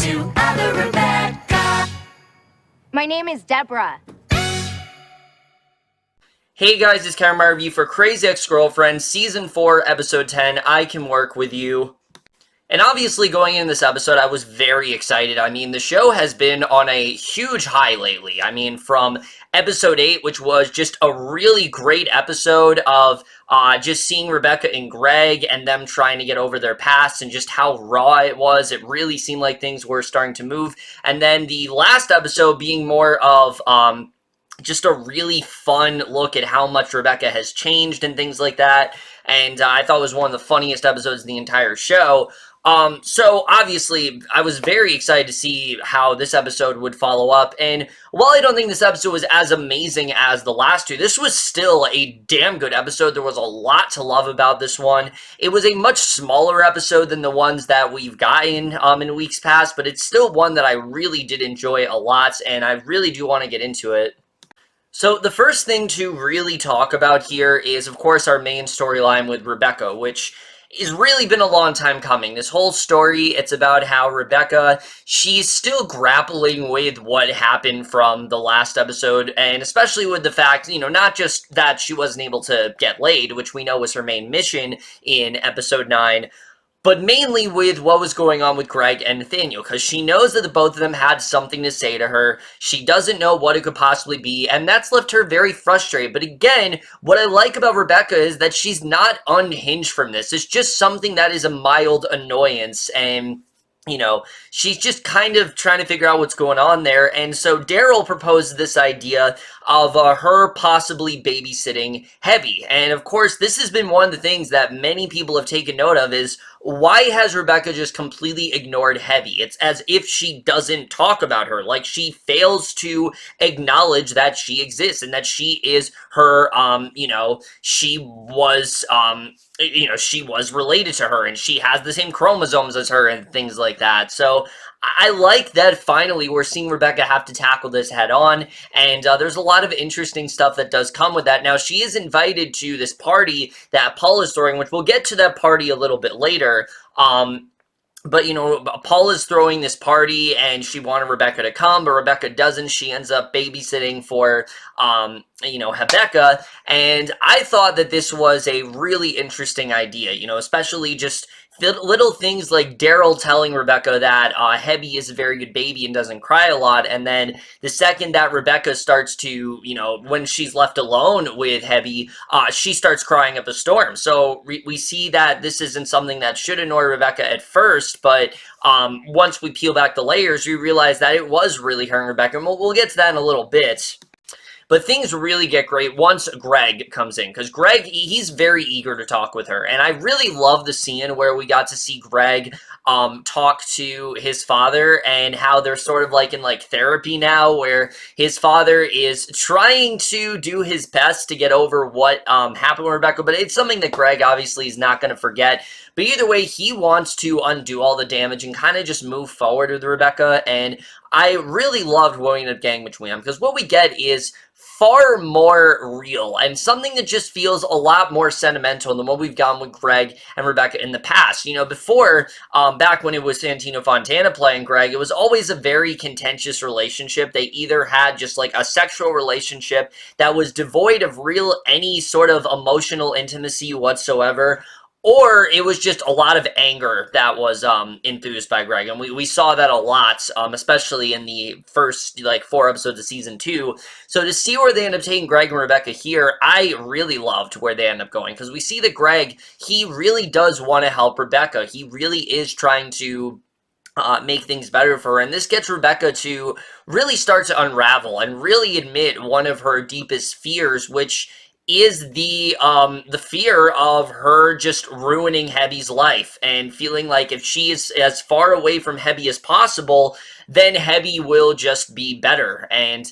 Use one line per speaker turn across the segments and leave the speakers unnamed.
to other Rebecca.
My name is Deborah.
Hey guys, it's Cameron, my review for Crazy Ex-Girlfriend, Season 4, Episode 10, I Can Work With You. And obviously, going in this episode, I was very excited. I mean, the show has been on a huge high lately. I mean, from Episode 8, which was just a really great episode of just seeing Rebecca and Greg and them trying to get over their past and just how raw it was. It really seemed like things were starting to move. And then the last episode being more of just a really fun look at how much Rebecca has changed and things like that. And I thought it was one of the funniest episodes of the entire show. So obviously, I was very excited to see how this episode would follow up, and while I don't think this episode was as amazing as the last two, this was still a damn good episode. There was a lot to love about this one. It was a much smaller episode than the ones that we've gotten in weeks past, but it's still one that I really did enjoy a lot, and I really do want to get into it. So the first thing to really talk about here is, of course, our main storyline with Rebecca, which has really been a long time coming. This whole story, it's about how Rebecca, she's still grappling with what happened from the last episode, and especially with the fact, you know, not just that she wasn't able to get laid, which we know was her main mission in episode 9, but mainly with what was going on with Greg and Nathaniel, because she knows that the both of them had something to say to her. She doesn't know what it could possibly be, and that's left her very frustrated. But again, what I like about Rebecca is that she's not unhinged from this. It's just something that is a mild annoyance, and you know, she's just kind of trying to figure out what's going on there. And so Daryl proposed this idea of her possibly babysitting Heavy. And of course, this has been one of the things that many people have taken note of is, why has Rebecca just completely ignored Heavy? It's as if she doesn't talk about her. Like, she fails to acknowledge that she exists and that she is her, you know, she was related to her and she has the same chromosomes as her and things like that. So I like that finally we're seeing Rebecca have to tackle this head on, and there's a lot of interesting stuff that does come with that. Now, she is invited to this party that Paul is throwing, which we'll get to that party a little bit later. But, you know, Paul is throwing this party, and she wanted Rebecca to come, but Rebecca doesn't. She ends up babysitting for, you know, Rebecca, and I thought that this was a really interesting idea, you know, especially just little things like Daryl telling Rebecca that Heavy is a very good baby and doesn't cry a lot, and then the second that Rebecca starts to, you know, when she's left alone with Heavy, she starts crying up a storm. So we see that this isn't something that should annoy Rebecca at first, but once we peel back the layers, we realize that it was really her and Rebecca, and we'll get to that in a little bit. But things really get great once Greg comes in, because Greg, he's very eager to talk with her. And I really love the scene where we got to see Greg talk to his father, and how they're sort of like in like therapy now, where his father is trying to do his best to get over what happened with Rebecca. But it's something that Greg obviously is not going to forget. But either way, he wants to undo all the damage and kind of just move forward with Rebecca. And I really loved what we ended up getting between them, because what we get is far more real and something that just feels a lot more sentimental than what we've gotten with Greg and Rebecca in the past. You know, before, back when it was Santino Fontana playing Greg, it was always a very contentious relationship. They either had just like a sexual relationship that was devoid of any sort of emotional intimacy whatsoever, or it was just a lot of anger that was enthused by Greg. And we saw that a lot, especially in the first, like, 4 episodes of Season 2. So to see where they end up taking Greg and Rebecca here, I really loved where they end up going. Because we see that Greg, he really does want to help Rebecca. He really is trying to make things better for her. And this gets Rebecca to really start to unravel and really admit one of her deepest fears, which is the fear of her just ruining Heavy's life and feeling like if she is as far away from Heavy as possible, then Heavy will just be better. And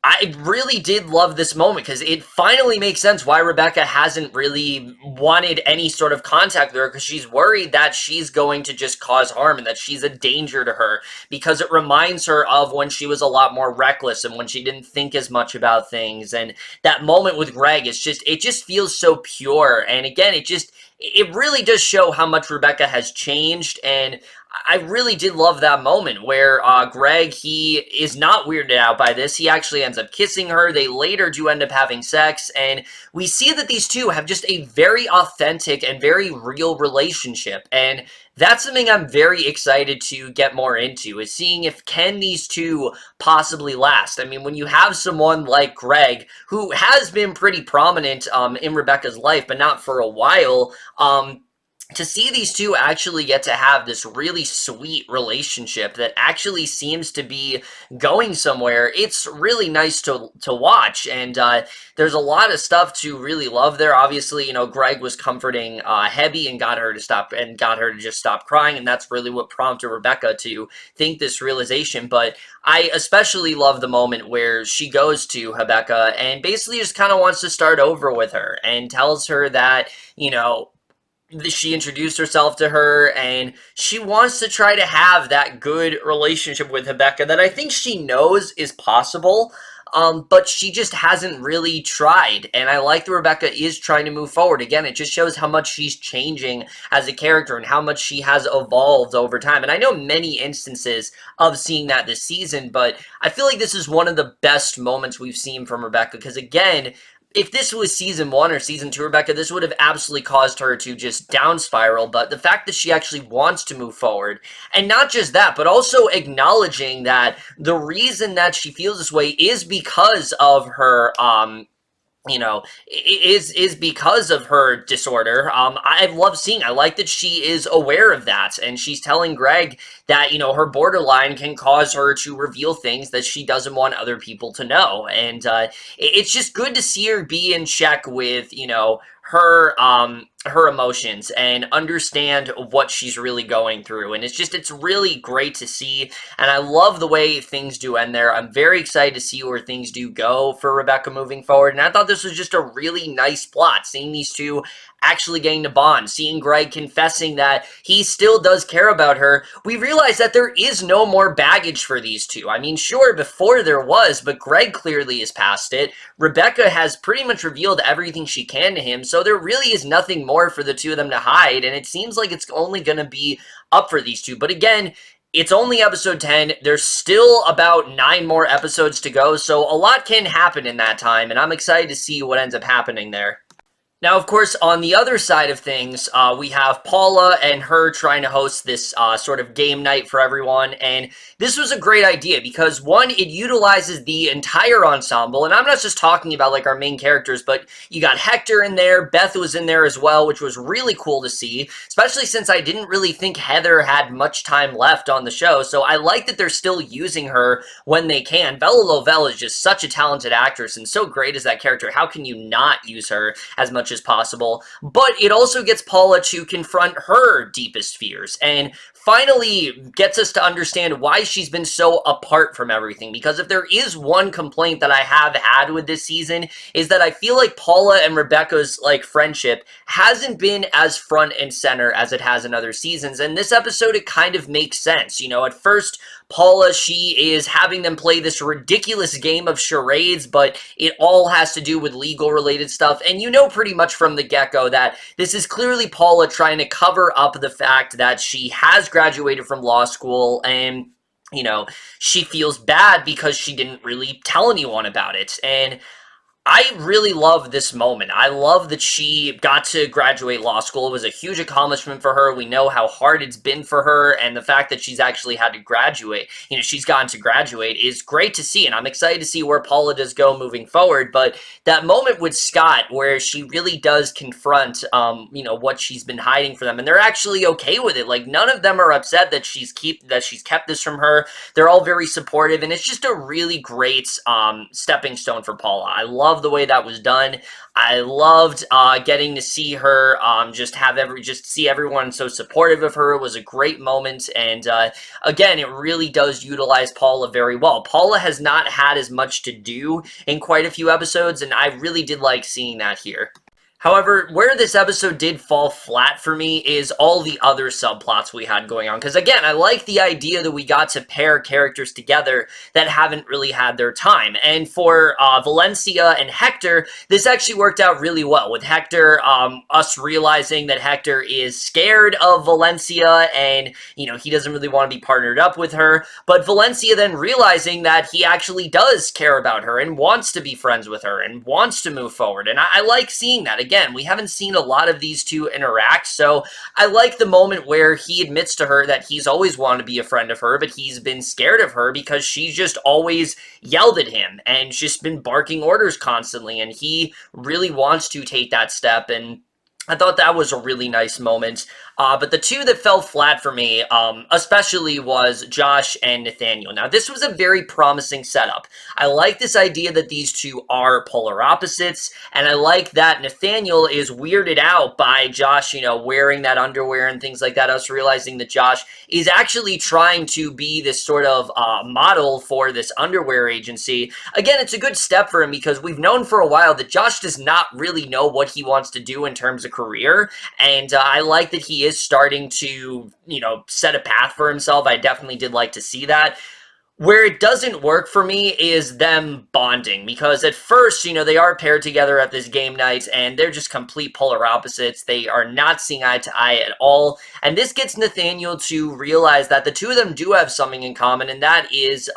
I really did love this moment because it finally makes sense why Rebecca hasn't really wanted any sort of contact with her, because she's worried that she's going to just cause harm and that she's a danger to her, because it reminds her of when she was a lot more reckless and when she didn't think as much about things. And that moment with Greg, it just feels so pure. And again, it really does show how much Rebecca has changed, and I really did love that moment where Greg, he is not weirded out by this. He actually ends up kissing her. They later do end up having sex, and we see that these two have just a very authentic and very real relationship, and that's something I'm very excited to get more into, is seeing if can these two possibly last. I mean, when you have someone like Greg, who has been pretty prominent in Rebecca's life, but not for a while, to see these two actually get to have this really sweet relationship that actually seems to be going somewhere, it's really nice to watch. And there's a lot of stuff to really love there. Obviously, you know, Greg was comforting Hebby and got her to just stop crying, and that's really what prompted Rebecca to think this realization. But I especially love the moment where she goes to Rebecca and basically just kind of wants to start over with her and tells her that, you know, she introduced herself to her, and she wants to try to have that good relationship with Rebecca that I think she knows is possible, but she just hasn't really tried. And I like that Rebecca is trying to move forward. Again, it just shows how much she's changing as a character and how much she has evolved over time. And I know many instances of seeing that this season, but I feel like this is one of the best moments we've seen from Rebecca, because again, if this was season 1 or season 2 Rebecca, this would have absolutely caused her to just down spiral. But the fact that she actually wants to move forward, and not just that, but also acknowledging that the reason that she feels this way is because of her, you know, is because of her disorder. I love seeing, I like that she is aware of that, and she's telling Greg that, you know, her borderline can cause her to reveal things that she doesn't want other people to know. And it's just good to see her be in check with, you know, her emotions and understand what she's really going through. And it's really great to see, and I love the way things do end there. I'm very excited to see where things do go for Rebecca moving forward, and I thought this was just a really nice plot, seeing these two actually getting to bond, seeing Greg confessing that he still does care about her. We realize that there is no more baggage for these two. I mean, sure, before there was, but Greg clearly is past it. Rebecca has pretty much revealed everything she can to him, so there really is nothing more for the two of them to hide, and it seems like it's only going to be up for these two. But again, it's only episode 10. There's still about 9 more episodes to go, so a lot can happen in that time, and I'm excited to see what ends up happening there. Now, of course, on the other side of things, we have Paula and her trying to host this sort of game night for everyone, and this was a great idea because, one, it utilizes the entire ensemble, and I'm not just talking about, like, our main characters, but you got Hector in there, Beth was in there as well, which was really cool to see, especially since I didn't really think Heather had much time left on the show, so I like that they're still using her when they can. Vella Lovell is just such a talented actress and so great as that character. How can you not use her as much as possible? But it also gets Paula to confront her deepest fears and finally gets us to understand why she's been so apart from everything. Because if there is one complaint that I have had with this season, is that I feel like Paula and Rebecca's like friendship hasn't been as front and center as it has in other seasons. And this episode, it kind of makes sense. You know, at first, Paula, she is having them play this ridiculous game of charades, but it all has to do with legal-related stuff. And you know pretty much from the get-go that this is clearly Paula trying to cover up the fact that she has graduated from law school and, you know, she feels bad because she didn't really tell anyone about it. And I really love this moment. I love that she got to graduate law school. It was a huge accomplishment for her. We know how hard it's been for her, and the fact that she's actually had to graduate, you know, she's gotten to graduate is great to see, and I'm excited to see where Paula does go moving forward. But that moment with Scott where she really does confront, you know, what she's been hiding from them, and they're actually okay with it. Like, none of them are upset that she's kept this from her. They're all very supportive, and it's just a really great stepping stone for Paula. I love the way that was done. I loved getting to see her just see everyone so supportive of her. It was a great moment, and again, it really does utilize Paula very well. Paula has not had as much to do in quite a few episodes, and I really did like seeing that here. However, where this episode did fall flat for me is all the other subplots we had going on. Because again, I like the idea that we got to pair characters together that haven't really had their time. And for Valencia and Hector, this actually worked out really well. With Hector, us realizing that Hector is scared of Valencia and, you know, he doesn't really want to be partnered up with her. But Valencia then realizing that he actually does care about her and wants to be friends with her and wants to move forward. And I like seeing that. Again, we haven't seen a lot of these two interact, so I like the moment where he admits to her that he's always wanted to be a friend of her, but he's been scared of her because she's just always yelled at him and just been barking orders constantly, and he really wants to take that step, and I thought that was a really nice moment. But the two that fell flat for me, especially, was Josh and Nathaniel. Now, this was a very promising setup. I like this idea that these two are polar opposites, and I like that Nathaniel is weirded out by Josh, you know, wearing that underwear and things like that, us realizing that Josh is actually trying to be this sort of model for this underwear agency. Again, it's a good step for him because we've known for a while that Josh does not really know what he wants to do in terms of career, and I like that he is starting to, you know, set a path for himself. I definitely did like to see that. Where it doesn't work for me is them bonding, because at first, you know, they are paired together at this game night, and they're just complete polar opposites. They are not seeing eye to eye at all, and this gets Nathaniel to realize that the two of them do have something in common, and that is,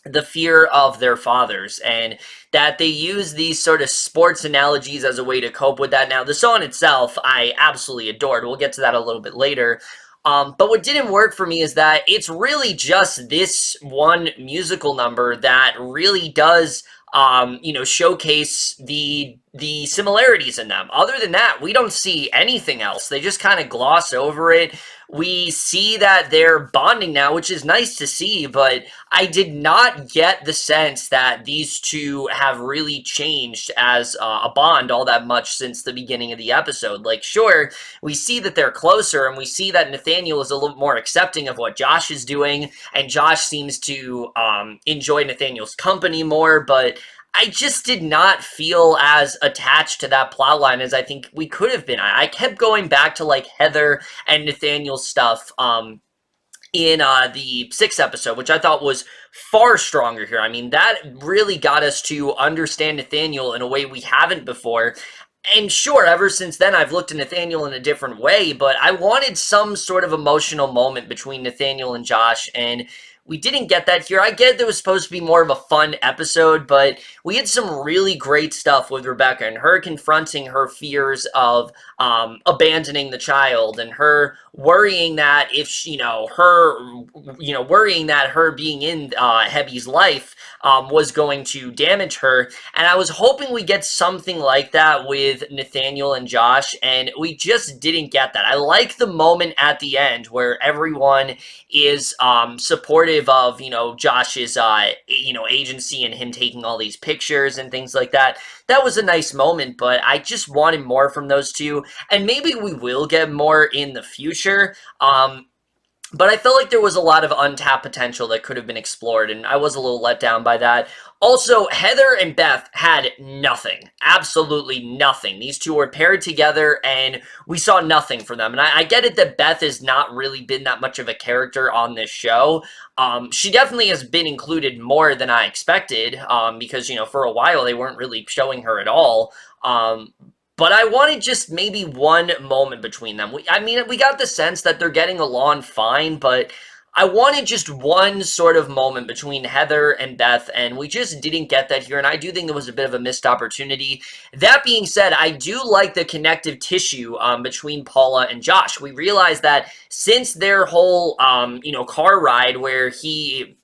the fear of their fathers, and that they use these sort of sports analogies as a way to cope with that. Now, the song itself, I absolutely adored. We'll get to that a little bit later. But what didn't work for me is that it's really just this one musical number that really does, you know, showcase the similarities in them. Other than that, we don't see anything else. They just kind of gloss over it. We see that they're bonding now, which is nice to see, but I did not get the sense that these two have really changed as a bond all that much since the beginning of the episode. Like, sure, we see that they're closer, and we see that Nathaniel is a little more accepting of what Josh is doing, and Josh seems to enjoy Nathaniel's company more, but I just did not feel as attached to that plotline as I think we could have been. I kept going back to, like, Heather and Nathaniel's stuff in the 6th episode, which I thought was far stronger here. I mean, that really got us to understand Nathaniel in a way we haven't before. And sure, ever since then, I've looked at Nathaniel in a different way, but I wanted some sort of emotional moment between Nathaniel and Josh, and we didn't get that here. I get there was supposed to be more of a fun episode, but we had some really great stuff with Rebecca and her confronting her fears of abandoning the child, and her worrying that if she, worrying that her being in Hebby's life was going to damage her. And I was hoping we get something like that with Nathaniel and Josh, and we just didn't get that. I like the moment at the end where everyone is supportive of, you know, Josh's, agency and him taking all these pictures and things like that. That was a nice moment, but I just wanted more from those two, and maybe we will get more in the future. But I felt like there was a lot of untapped potential that could have been explored, and I was a little let down by that. Also, Heather and Beth had nothing. Absolutely nothing. These two were paired together, and we saw nothing from them. And I get it that Beth has not really been that much of a character on this show. She definitely has been included more than I expected, because, you know, for a while they weren't really showing her at all. But I wanted just maybe one moment between them. We got the sense that they're getting along fine, but I wanted just one sort of moment between Heather and Beth, and we just didn't get that here, and I do think there was a bit of a missed opportunity. That being said, I do like the connective tissue between Paula and Josh. We realized that since their whole, car ride where he,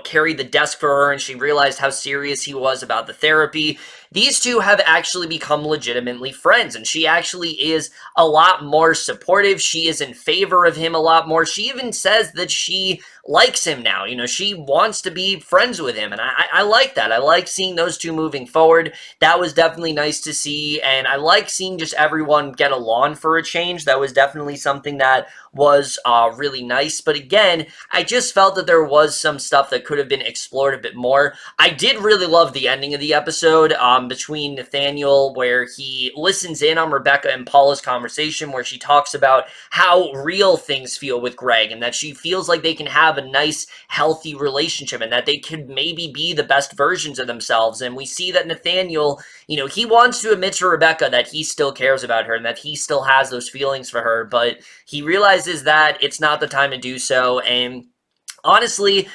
carried the desk for her and she realized how serious he was about the therapy, these two have actually become legitimately friends, and she actually is a lot more supportive. She is in favor of him a lot more. She even says that she likes him now. You know, she wants to be friends with him, and I like that. I like seeing those two moving forward. That was definitely nice to see, and I like seeing just everyone get along for a change. That was definitely something that was really nice. But again, I just felt that there was some stuff that could have been explored a bit more. I did really love the ending of the episode between Nathaniel, where he listens in on Rebecca and Paula's conversation, where she talks about how real things feel with Greg and that she feels like they can have a nice, healthy relationship and that they could maybe be the best versions of themselves. And we see that Nathaniel, he wants to admit to Rebecca that he still cares about her and that he still has those feelings for her, but he realizes that it's not the time to do so. And honestly,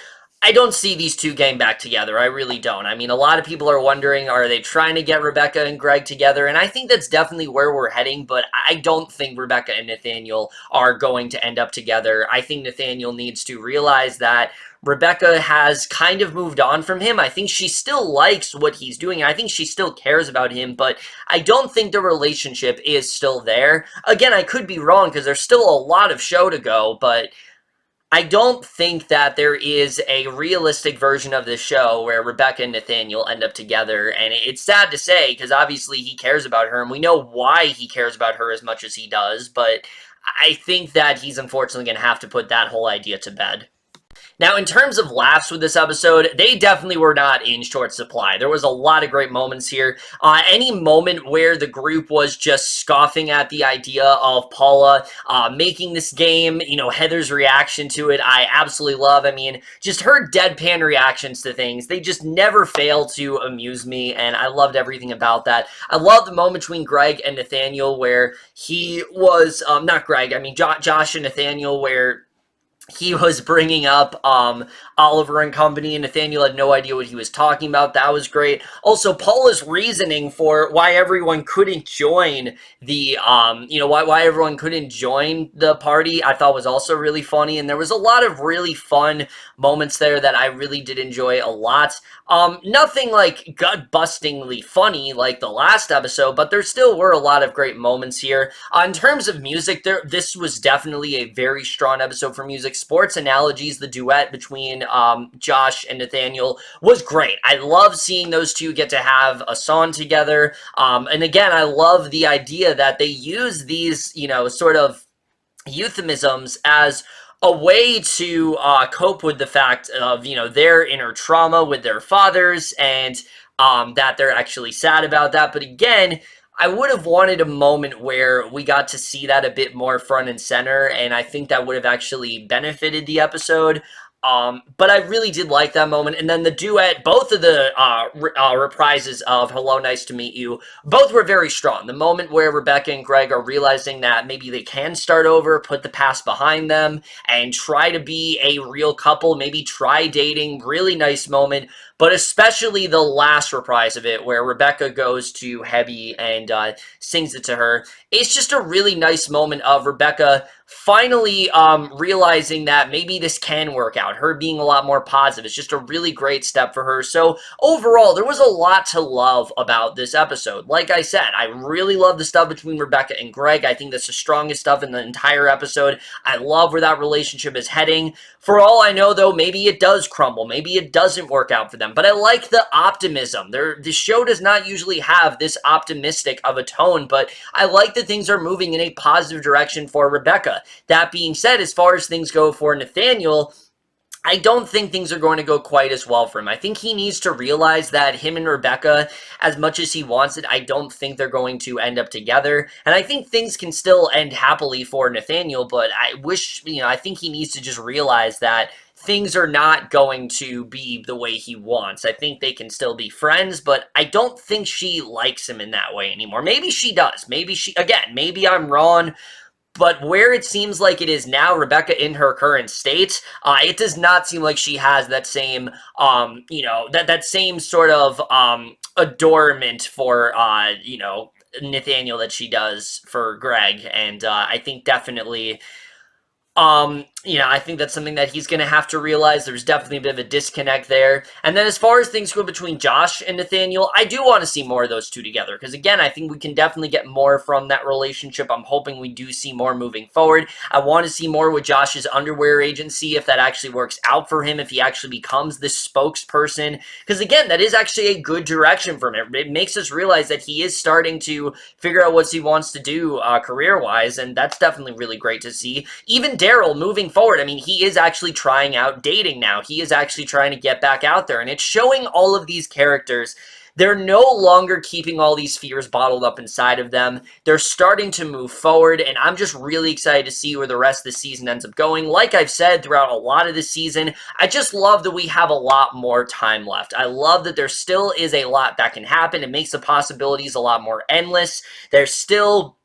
I don't see these two getting back together. I really don't. I mean, a lot of people are wondering, are they trying to get Rebecca and Greg together? And I think that's definitely where we're heading, but I don't think Rebecca and Nathaniel are going to end up together. I think Nathaniel needs to realize that Rebecca has kind of moved on from him. I think she still likes what he's doing. I think she still cares about him, but I don't think the relationship is still there. Again, I could be wrong because there's still a lot of show to go, but I don't think that there is a realistic version of this show where Rebecca and Nathaniel end up together, and it's sad to say because obviously he cares about her, and we know why he cares about her as much as he does, but I think that he's unfortunately going to have to put that whole idea to bed. Now, in terms of laughs with this episode, they definitely were not in short supply. There was a lot of great moments here. Any moment where the group was just scoffing at the idea of Paula making this game, Heather's reaction to it, I absolutely love. I mean, just her deadpan reactions to things, they just never fail to amuse me, and I loved everything about that. I love the moment between Greg and Nathaniel where he was, not Greg, I mean Josh and Nathaniel, where he was bringing up Oliver and company, and Nathaniel had no idea what he was talking about. That was great. Also, Paula's reasoning for why everyone couldn't join the, why everyone couldn't join the party, I thought was also really funny. And there was a lot of really fun moments there that I really did enjoy a lot. Nothing like gut-bustingly funny like the last episode, but there still were a lot of great moments here. In terms of music, this was definitely a very strong episode for music. Sports analogies, the duet between Josh and Nathaniel was great. I love seeing those two get to have a song together. And again, I love the idea that they use these, sort of euphemisms as a way to cope with the fact of, their inner trauma with their fathers and that they're actually sad about that. But again, I would have wanted a moment where we got to see that a bit more front and center, and I think that would have actually benefited the episode. But I really did like that moment. And then the duet, both of the reprises of Hello, Nice to Meet You, both were very strong. The moment where Rebecca and Greg are realizing that maybe they can start over, put the past behind them, and try to be a real couple, maybe try dating, really nice moment. But especially the last reprise of it, where Rebecca goes to Hebby and sings it to her. It's just a really nice moment of Rebecca finally realizing that maybe this can work out. Her being a lot more positive. It's just a really great step for her. So overall, there was a lot to love about this episode. Like I said, I really love the stuff between Rebecca and Greg. I think that's the strongest stuff in the entire episode. I love where that relationship is heading. For all I know, though, maybe it does crumble. Maybe it doesn't work out for them. But I like the optimism. The show does not usually have this optimistic of a tone, but I like that things are moving in a positive direction for Rebecca. That being said, as far as things go for Nathaniel, I don't think things are going to go quite as well for him. I think he needs to realize that him and Rebecca, as much as he wants it, I don't think they're going to end up together. And I think things can still end happily for Nathaniel, but I think he needs to just realize that things are not going to be the way he wants. I think they can still be friends, but I don't think she likes him in that way anymore. Maybe she does. Maybe I'm wrong. But where it seems like it is now, Rebecca in her current state, it does not seem like she has that same, that same sort of adornment for, Nathaniel that she does for Greg. And I think definitely, you know, I think that's something that he's going to have to realize. There's definitely a bit of a disconnect there. And then as far as things go between Josh and Nathaniel, I do want to see more of those two together. Because again, I think we can definitely get more from that relationship. I'm hoping we do see more moving forward. I want to see more with Josh's underwear agency, if that actually works out for him, if he actually becomes this spokesperson. Because again, that is actually a good direction for him. It makes us realize that he is starting to figure out what he wants to do career-wise. And that's definitely really great to see. Even Daryl moving forward, I mean, he is actually trying out dating now. He is actually trying to get back out there, and it's showing all of these characters. They're no longer keeping all these fears bottled up inside of them. They're starting to move forward, and I'm just really excited to see where the rest of the season ends up going. Like I've said throughout a lot of the season, I just love that we have a lot more time left. I love that there still is a lot that can happen. It makes the possibilities a lot more endless. There's still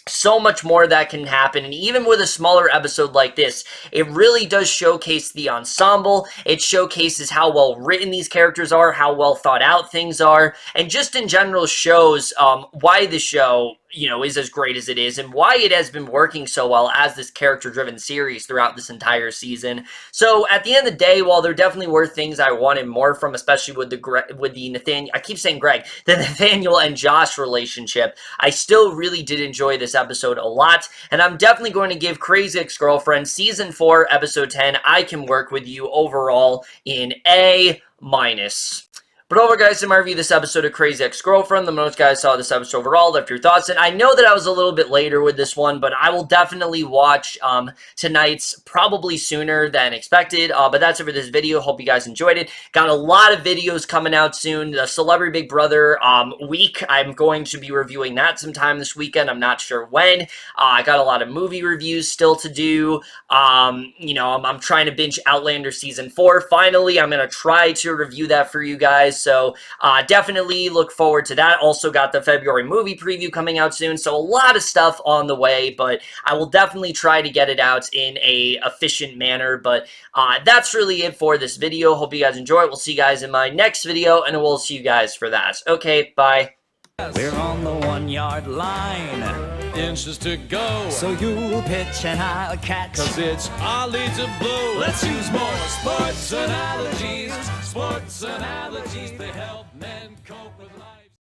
so much more that can happen, and even with a smaller episode like this, it really does showcase the ensemble. It showcases how well written these characters are, how well thought out things are, and just in general shows why the show, you know, is as great as it is and why it has been working so well as this character-driven series throughout this entire season. So at the end of the day, while there definitely were things I wanted more from, especially with the Nathaniel, I keep saying Greg, the Nathaniel and Josh relationship, I still really did enjoy this episode a lot, and I'm definitely going to give Crazy Ex-Girlfriend Season 4, Episode 10, I Can Work With You overall in A-. But over, guys, in my review this episode of Crazy Ex-Girlfriend, the most guys saw this episode overall, left your thoughts, and I know that I was a little bit later with this one, but I will definitely watch tonight's probably sooner than expected, but that's it for this video. Hope you guys enjoyed it. Got a lot of videos coming out soon. The Celebrity Big Brother week, I'm going to be reviewing that sometime this weekend. I'm not sure when. I got a lot of movie reviews still to do. You know, I'm trying to binge Outlander Season 4. Finally, I'm going to try to review that for you guys. So definitely look forward to that. Also got the February movie preview coming out soon. So a lot of stuff on the way, but I will definitely try to get it out in a efficient manner. But that's really it for this video. Hope you guys enjoy it. We'll see you guys in my next video, and we'll see you guys for that. Okay, bye.
We're on the 1-yard line, inches to go. So you'll pitch and I'll catch, 'cause it's our lead to blow. Let's use more sports analogies, they help.